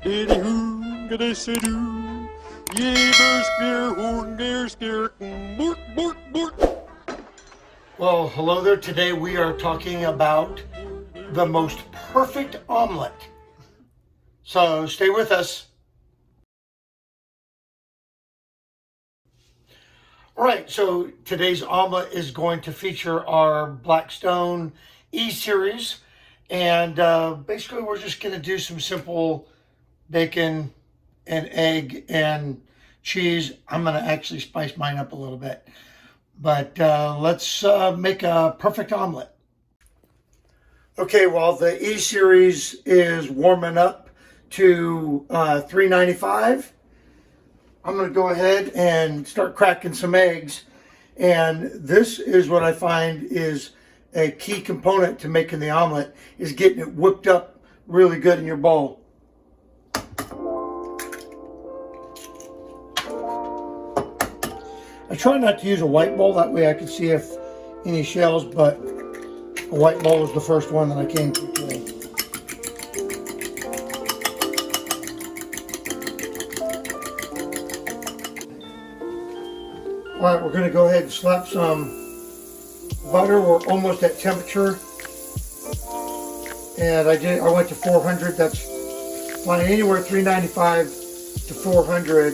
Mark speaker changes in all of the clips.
Speaker 1: Hoon, gonna say do. Jeber spear, horn, der spear, bork, bork, bork.
Speaker 2: Well, hello there. Today we are talking about the most perfect omelet. So stay with us. All right, so today's omelet is going to feature our Blackstone E series. And basically we're just going to do some simple bacon and egg and cheese. I'm going to actually spice mine up a little bit. But let's make a perfect omelet. Okay, well, the E series is warming up to $3.95. I'm going to go ahead and start cracking some eggs. And this is what I find is a key component to making the omelet, is getting it whipped up really good in your bowl. I try not to use a white bowl, that way I can see if any shells, but a white bowl was the first one that I came to today. All right, we're going to go ahead and slap some butter. We're almost at temperature, and I went to 400. That's fine. Anywhere 395 to 400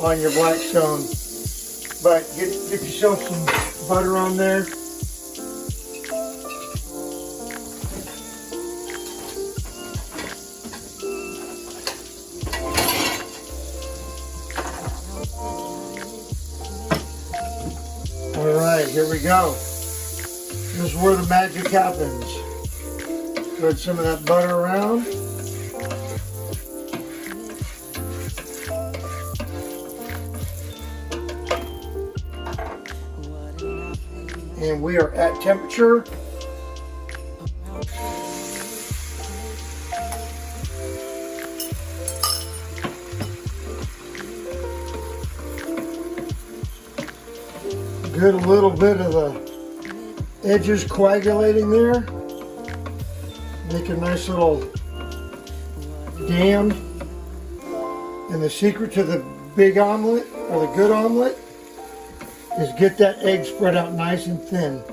Speaker 2: on your Blackstone. But get yourself some butter on there. All right, here we go. This is where the magic happens. Spread some of that butter around. And we are at temperature. Good, a little bit of the edges coagulating there. Make a nice little dam. And the secret to the big omelet, or the good omelet, is get that egg spread out nice and thin.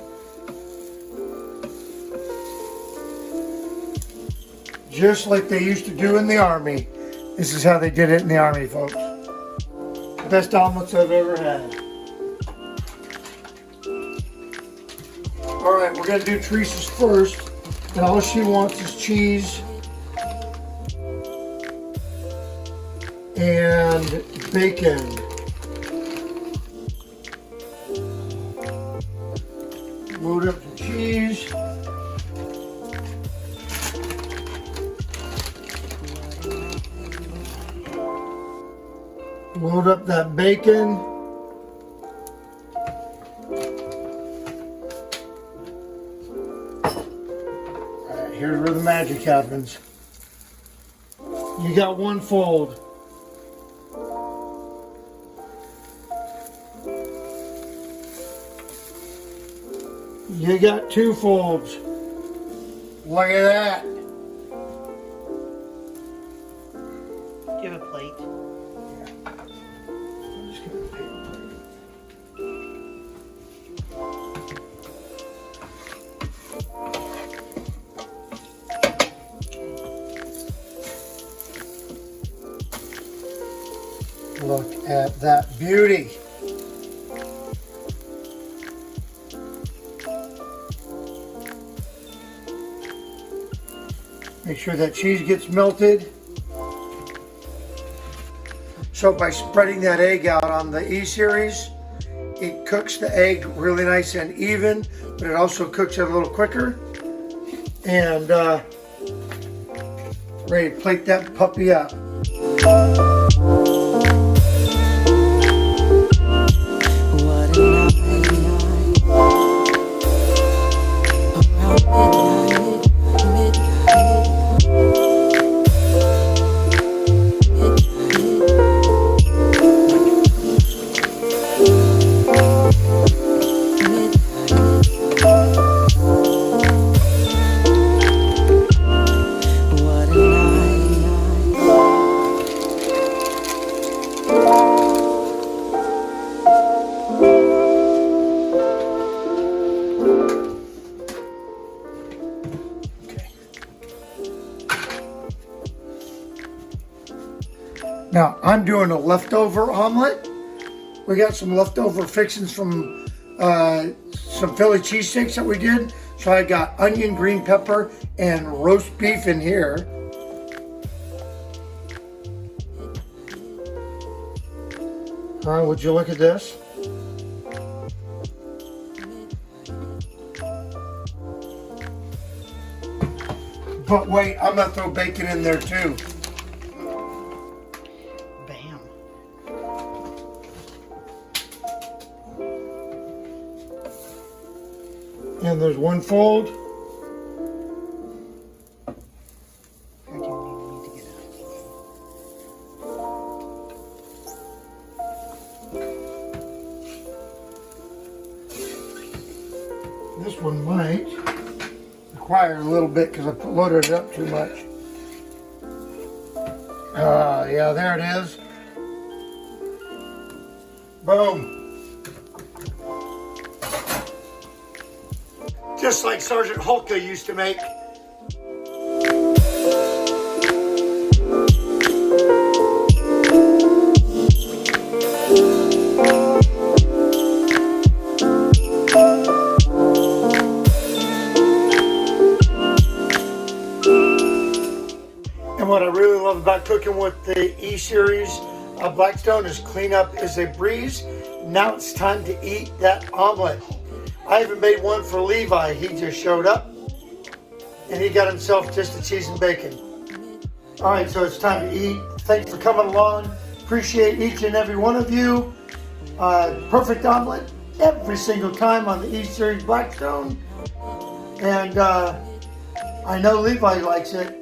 Speaker 2: Just like they used to do in the Army. This is how they did it in the Army, folks. Best omelets I've ever had. Alright, we're going to do Teresa's first. And all she wants is cheese and bacon. Load up the cheese. Load up that bacon. Alright, here's where the magic happens. You got one fold. You got two folds. Look at that.
Speaker 3: Do you have a plate?
Speaker 2: Yeah. I'm just gonna paper plate. Look at that beauty. Make sure that cheese gets melted. So by spreading that egg out on the E series, it cooks the egg really nice and even, but it also cooks it a little quicker. And ready to plate that puppy up. Now, I'm doing a leftover omelet. We got some leftover fixings from some Philly cheesesteaks that we did. So I got onion, green pepper, and roast beef in here. All right, would you look at this? But wait, I'm gonna throw bacon in there too.
Speaker 3: Bam.
Speaker 2: And there's one fold.
Speaker 3: How do you need me to get out?
Speaker 2: This one might require a little bit because I loaded it up too much. Yeah, there it is. Boom. Just like Sergeant Hulka used to make. And what I really love about cooking with the E-Series Blackstone is cleanup is a breeze. Now it's time to eat that omelet. I even made one for Levi. He just showed up and he got himself just a cheese and bacon. All right, so it's time to eat. Thanks for coming along. Appreciate each and every one of you. Perfect omelet every single time on the E-Series Blackstone. And I know Levi likes it.